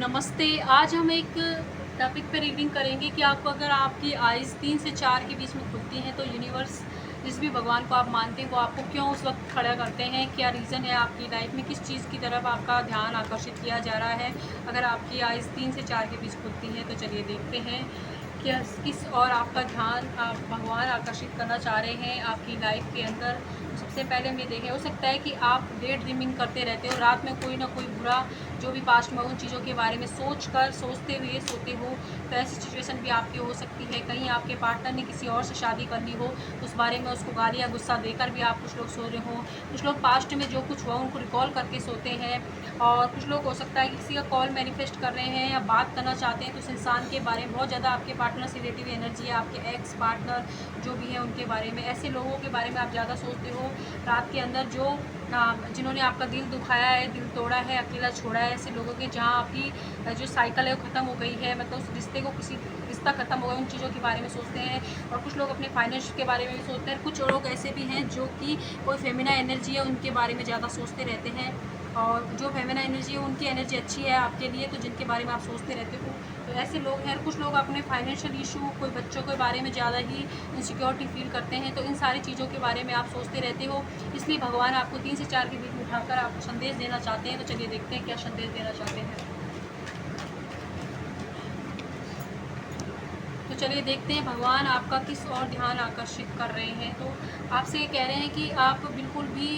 नमस्ते। आज हम एक टॉपिक पे रीडिंग करेंगे कि आपको अगर आपकी आइज़ 3 से 4 के बीच में खुलती हैं तो यूनिवर्स जिस भी भगवान को आप मानते हैं वो आपको क्यों उस वक्त खड़ा करते हैं, क्या रीज़न है आपकी लाइफ में, किस चीज़ की तरफ आपका ध्यान आकर्षित किया जा रहा है अगर आपकी आइज़ 3 से 4 के बीच खुलती हैं। तो चलिए देखते हैं कि किस और आपका ध्यान आप भगवान आकर्षित करना चाह रहे हैं आपकी लाइफ के अंदर। तो सबसे पहले हम ये देखें, हो सकता है कि आप डे ड्रीमिंग करते रहते हो, रात में कोई ना कोई बुरा जो भी पास्ट में उन चीज़ों के बारे में सोचते हुए सोते हो। तो ऐसी सिचुएशन भी आपकी हो सकती है। कहीं आपके पार्टनर ने किसी और से शादी करनी हो तो उस बारे में उसको गाली या गुस्सा देकर भी आप कुछ लोग सो रहे हो। कुछ लोग पास्ट में जो कुछ हुआ उनको रिकॉल करके सोते हैं। और कुछ लोग हो सकता है कि किसी का कॉल मैनिफेस्ट कर रहे हैं या बात करना चाहते हैं तो उस इंसान के बारे में बहुत ज़्यादा आपके पार्टनर से रिलेटिव एनर्जी है, आपके एक्स पार्टनर जो भी है उनके बारे में, ऐसे लोगों के बारे में आप ज़्यादा सोचते हो रात के अंदर, जो जिन्होंने आपका दिल दुखाया है, दिल तोड़ा है, अकेला छोड़ा है। ऐसे लोगों के जहाँ आपकी जो साइकिल है वो ख़त्म हो गई है, मतलब उस रिश्ते को किसी रिश्ता ख़त्म हो गया, उन चीज़ों के बारे में सोचते हैं। और कुछ लोग अपने फाइनेंस के बारे में भी सोचते हैं। कुछ लोग ऐसे भी हैं जो कि कोई फेमिना एनर्जी है उनके बारे में ज़्यादा सोचते रहते हैं। और जो फेमिना एनर्जी है उनकी एनर्जी अच्छी है आपके लिए, तो जिनके बारे में आप सोचते रहते हो तो ऐसे लोग हैं। कुछ लोग अपने फाइनेंशियल इशू, कोई बच्चों के बारे में ज़्यादा ही इनसिक्योरिटी फील करते हैं, तो इन सारी चीज़ों के बारे में आप सोचते रहते हो। इसलिए भगवान आपको 3 से 4 के बीच में उठाकर आपको संदेश देना चाहते हैं। तो चलिए देखते हैं क्या संदेश देना चाहते हैं। तो चलिए देखते हैं भगवान आपका किस और ध्यान आकर्षित कर रहे हैं। तो आपसे ये कह रहे हैं कि आप बिल्कुल भी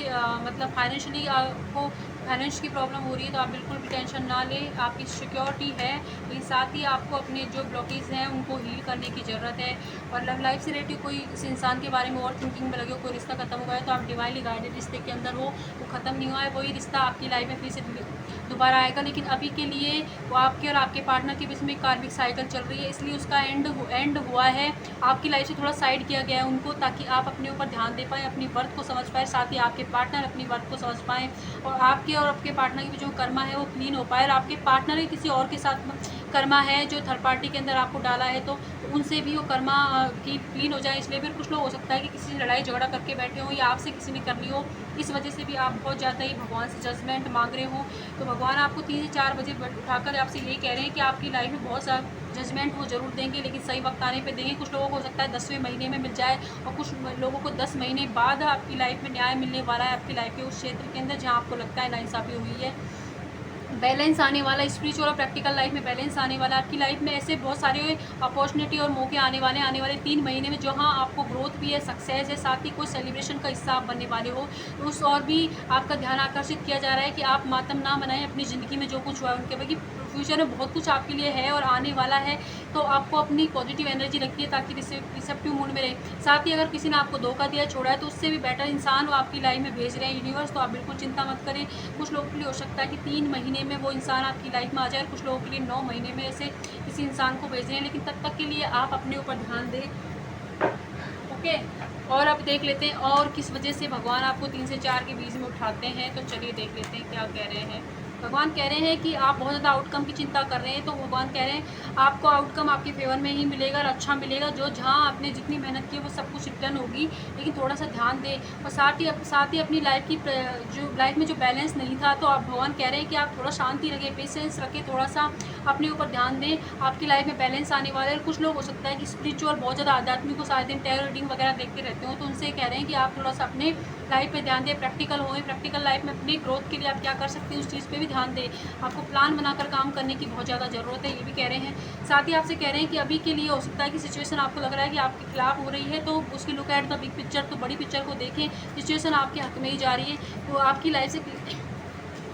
मतलब फाइनेंशियली आपको फाइनेंस की प्रॉब्लम हो रही है तो आप बिल्कुल भी टेंशन ना लें, आपकी सिक्योरिटी है। लेकिन साथ ही आपको अपने जो ब्लॉकेज हैं उनको हील करने की ज़रूरत है। और लव लाइफ से रिलेटेड कोई इस इंसान के बारे में और थिंकिंग में लगे हो, कोई रिश्ता खत्म हुआ है तो आप डिवाइनली गाइडेड रिश्ते के अंदर हो, वो ख़त्म नहीं हुआ है, वही रिश्ता आपकी लाइफ में फिर से दोबारा आएगा। लेकिन अभी के लिए वो आपके और आपके पार्टनर के बीच में एक कार्मिक साइकिल चल रही है, इसलिए उसका एंड हुआ है। आपकी लाइफ से थोड़ा साइड किया गया है उनको, ताकि आप अपने ऊपर ध्यान दे पाएँ, अपनी वर्थ को समझ पाएँ, साथ ही आपके पार्टनर अपनी वर्थ को समझ पाएँ। और आपके पार्टनर की जो कर्मा है वो क्लीन हो पाए। और आपके पार्टनर ही किसी और के साथ कर्मा है जो थर्ड पार्टी के अंदर आपको डाला है तो उनसे भी वो कर्मा की क्लीन हो जाए। इसलिए फिर कुछ लोग हो सकता है कि किसी से लड़ाई झगड़ा करके बैठे हो या आपसे किसी ने कर ली हो, इस वजह से भी आप बहुत ज़्यादा ही भगवान से जजमेंट मांग रहे हो। तो भगवान आपको 3 से 4 बजे उठाकर आपसे यही कह रहे हैं कि आपकी लाइफ में बहुत सारा जजमेंट वो ज़रूर देंगे, लेकिन सही वक्त आने पे देंगे। कुछ लोगों को हो सकता है 10वें महीने में मिल जाए और कुछ लोगों को 10 महीने बाद आपकी लाइफ में न्याय मिलने वाला है, आपकी लाइफ के उस क्षेत्र के अंदर जहाँ आपको लगता है नाइंसाफ़ी हुई है। बैलेंस आने वाला, स्पिरिचुअल और प्रैक्टिकल लाइफ में बैलेंस आने वाला। आपकी लाइफ में ऐसे बहुत सारे अपॉर्चुनिटी और मौके आने वाले 3 महीने में, जहाँ आपको ग्रोथ भी है, सक्सेस है, साथ ही कोई सेलिब्रेशन का हिस्सा आप बनने वाले हो। तो उस और भी आपका ध्यान आकर्षित किया जा रहा है कि आप मातम ना मनाएं अपनी ज़िंदगी में जो कुछ हुआ है उनके, बल्कि फ्यूचर में बहुत कुछ आपके लिए है और आने वाला है। तो आपको अपनी पॉजिटिव एनर्जी रखिए ताकि रिसेप्टिव मूड में रहे। साथ ही अगर किसी ने आपको धोखा दिया, छोड़ा है, तो उससे भी बेटर इंसान वो आपकी लाइफ में भेज रहे हैं यूनिवर्स, तो आप बिल्कुल चिंता मत करें। कुछ लोगों के लिए हो सकता है कि 3 महीने में वो इंसान आपकी लाइफ में आ जाए, कुछ लोगों के लिए 9 महीने में ऐसे किसी इंसान को भेज रहे हैं। लेकिन तब तक के लिए आप अपने ऊपर ध्यान दें, ओके। और अब देख लेते हैं और किस वजह से भगवान आपको 3 से 4 के बीच में उठाते हैं। तो चलिए देख लेते हैं क्या कह रहे हैं। भगवान कह रहे हैं कि आप बहुत ज़्यादा आउटकम की चिंता कर रहे हैं, तो भगवान कह रहे हैं आपको आउटकम आपके फेवर में ही मिलेगा और अच्छा मिलेगा। जो जहाँ आपने जितनी मेहनत की है वो सब कुछ रिटर्न होगी, लेकिन थोड़ा सा ध्यान दें। और साथ ही अपनी लाइफ की जो लाइफ में जो बैलेंस नहीं था, तो आप भगवान कह रहे हैं कि आप थोड़ा शांति रखें, पेशेंस रखें, थोड़ा सा अपने ऊपर ध्यान दें, आपकी लाइफ में बैलेंस आने वाला है। कुछ लोग हो सकता है कि स्पिरिचुअल बहुत ज़्यादा आध्यात्मिक को सारे दिन टैरो रीडिंग वगैरह देखते रहते हो, तो उनसे कह रहे हैं कि आप थोड़ा सा अपने लाइफ पे ध्यान दें, प्रैक्टिकल होएं। प्रैक्टिकल लाइफ में अपनी ग्रोथ के लिए आप क्या कर सकते हैं उस चीज़ पे भी ध्यान दें। आपको प्लान बनाकर काम करने की बहुत ज़्यादा ज़रूरत है, ये भी कह रहे हैं। साथ ही आपसे कह रहे हैं कि अभी के लिए हो सकता है कि सिचुएशन आपको लग रहा है कि आपके खिलाफ हो रही है, तो उसकी look at the big picture, तो बड़ी पिक्चर को देखें। सिचुएशन आपके हक में ही जा रही है, तो आपकी लाइफ से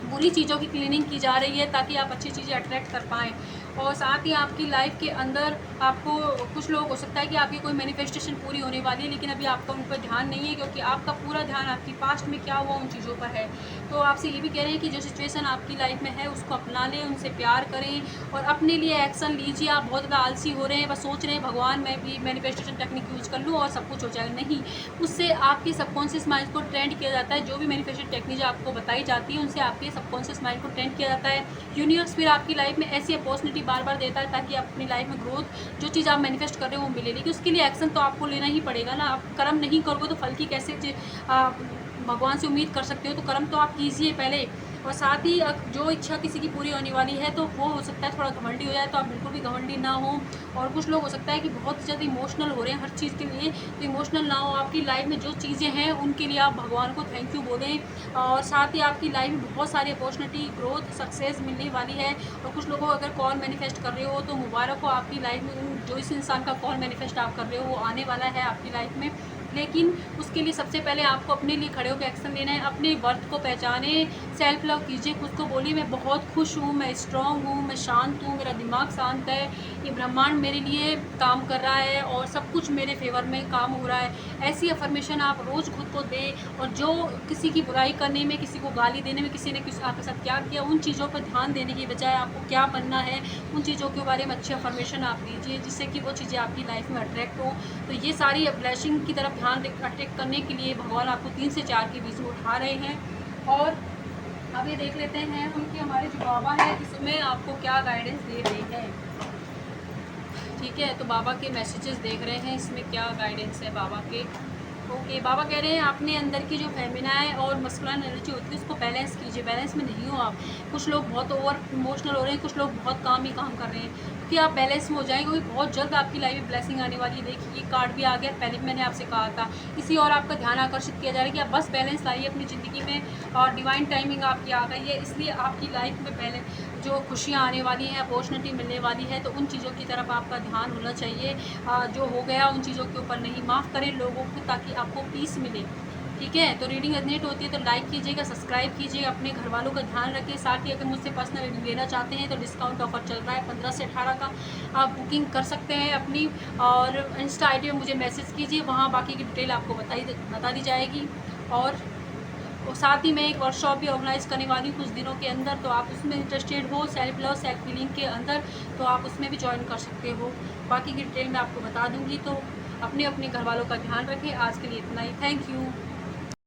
बुरी चीज़ों की क्लीनिंग की जा रही है ताकि आप अच्छी चीज़ें अट्रैक्ट कर पाएँ। और साथ ही आपकी लाइफ के अंदर आपको कुछ लोग हो सकता है कि आपकी कोई मैनिफेस्टेशन पूरी होने वाली है, लेकिन अभी आपका उन पर ध्यान नहीं है, क्योंकि आपका पूरा ध्यान आपकी पास्ट में क्या हुआ उन चीज़ों पर है। तो आपसे ये भी कह रहे हैं कि जो सिचुएशन आपकी लाइफ में है उसको अपना लें, उनसे प्यार करें और अपने लिए एक्शन लीजिए। आप बहुत ज़्यादा आलसी हो रहे हैं, बस सोच रहे हैं भगवान मैं भी मैनिफेस्टेशन टेक्निक यूज़ कर लूँ और सब कुछ हो जाएगा। नहीं, उससे आपके सबकॉन्शियस माइंड को ट्रेंड किया जाता है। जो भी मैनिफेस्टेशन टेक्निक आपको बताई जाती है उनसे आपके सबकॉन्शियस माइंड को ट्रेंड किया जाता है। यूनिवर्स फिर आपकी लाइफ में ऐसी अपॉर्चुनिटी बार बार देता है ताकि आप अपनी लाइफ में ग्रोथ, जो चीज़ आप मैनिफेस्ट कर रहे हो वो मिले। लेकिन उसके लिए एक्शन तो आपको लेना ही पड़ेगा ना। आप कर्म नहीं करोगे तो फल की कैसे भगवान से उम्मीद कर सकते हो। तो कर्म तो आप कीजिए पहले, और साथ ही जो इच्छा किसी की पूरी होने वाली है तो वो हो सकता है थोड़ा घमंडी हो जाए, तो आप बिल्कुल भी घमंडी ना हो। और कुछ लोग हो सकता है कि बहुत ज़्यादा इमोशनल हो रहे हैं हर चीज़ के लिए, तो इमोशनल ना हो। आपकी लाइफ में जो चीज़ें हैं उनके लिए आप भगवान को थैंक यू बोलें। और साथ ही आपकी लाइफ में बहुत सारी अपॉर्चुनिटी, ग्रोथ, सक्सेस मिलने वाली है। और कुछ लोगों को अगर कॉल मैनिफेस्ट कर रहे हो तो मुबारक हो, आपकी लाइफ में जो इस इंसान का कॉल मैनिफेस्ट आप कर रहे हो वो आने वाला है आपकी लाइफ में। लेकिन उसके लिए सबसे पहले आपको अपने लिए खड़े होकर एक्शन लेना है। अपने वर्थ को पहचाने, सेल्फ लव कीजिए, खुद को बोलिए मैं बहुत खुश हूँ, मैं स्ट्रॉन्ग हूँ, मैं शांत हूँ, मेरा दिमाग शांत है, ये ब्रह्मांड मेरे लिए काम कर रहा है और सब कुछ मेरे फेवर में काम हो रहा है। ऐसी अफर्मेशन आप रोज़ खुद को दें। और जो किसी की बुराई करने में, किसी को गाली देने में, किसी ने किसी आपके साथ क्या किया, उन चीज़ों पर ध्यान देने की बजाय आपको क्या बनना है उन चीज़ों के बारे में अच्छी अफर्मेशन आप दीजिए, जिससे कि वो चीज़ें आपकी लाइफ में अट्रैक्ट हो। तो ये सारी ब्लेसिंग की तरफ ध्यान अट्रैक्ट करने के लिए भगवान आपको 3 से 4 के बीच में उठा रहे हैं। और अब ये देख लेते हैं हम कि हमारे जो बाबा हैं इसमें आपको क्या गाइडेंस दे रहे हैं। ठीक है, तो बाबा के मैसेजेस देख रहे हैं, इसमें क्या गाइडेंस है बाबा के। ओके, बाबा कह रहे हैं अपने अंदर की जो फेमिनाइन और मस्कुलिन एनर्जी होती है उसको बैलेंस कीजिए। बैलेंस में नहीं हो आप। कुछ लोग बहुत ओवर इमोशनल हो रहे हैं, कुछ लोग बहुत काम ही काम कर रहे हैं, क्योंकि आप बैलेंस में हो जाएंगे, क्योंकि बहुत जल्द आपकी लाइफ में ब्लेसिंग आने वाली है। देखिए ये कार्ड भी आ गया, पहले भी मैंने आपसे कहा था। इसी और आपका ध्यान आकर्षित किया जा रहा है कि आप बस बैलेंस लाइए अपनी ज़िंदगी में, और डिवाइन टाइमिंग आपकी आ गई है, इसलिए आपकी लाइफ में बैलेंस, जो खुशियाँ आने वाली हैं, अपॉर्चुनिटी मिलने वाली है, तो उन चीज़ों की तरफ आपका ध्यान होना चाहिए। जो हो गया उन चीज़ों के ऊपर नहीं, माफ़ करें लोगों को ताकि आपको पीस मिले। ठीक है, तो रीडिंग रेजोनेट होती है तो लाइक कीजिएगा, सब्सक्राइब कीजिए, अपने घर वालों का ध्यान रखिए। साथ ही अगर मुझसे पर्सनल रीडिंग लेना चाहते हैं तो डिस्काउंट ऑफर चल रहा है 15 से 18 का, आप बुकिंग कर सकते हैं अपनी। और इंस्टा आई डी में मुझे मैसेज कीजिए, वहाँ बाकी की डिटेल आपको बता दी जाएगी। और साथ ही मैं एक वर्कशॉप भी ऑर्गेनाइज़ करने वाली हूँ कुछ दिनों के अंदर, तो आप उसमें इंटरेस्टेड हो सेल्फ लव सेल्फ हीलिंग के अंदर, तो आप उसमें भी ज्वाइन कर सकते हो। बाकी की डिटेल मैं आपको बता दूँगी। तो अपने अपने घर वालों का ध्यान रखें। आज के लिए इतना ही। Thank you.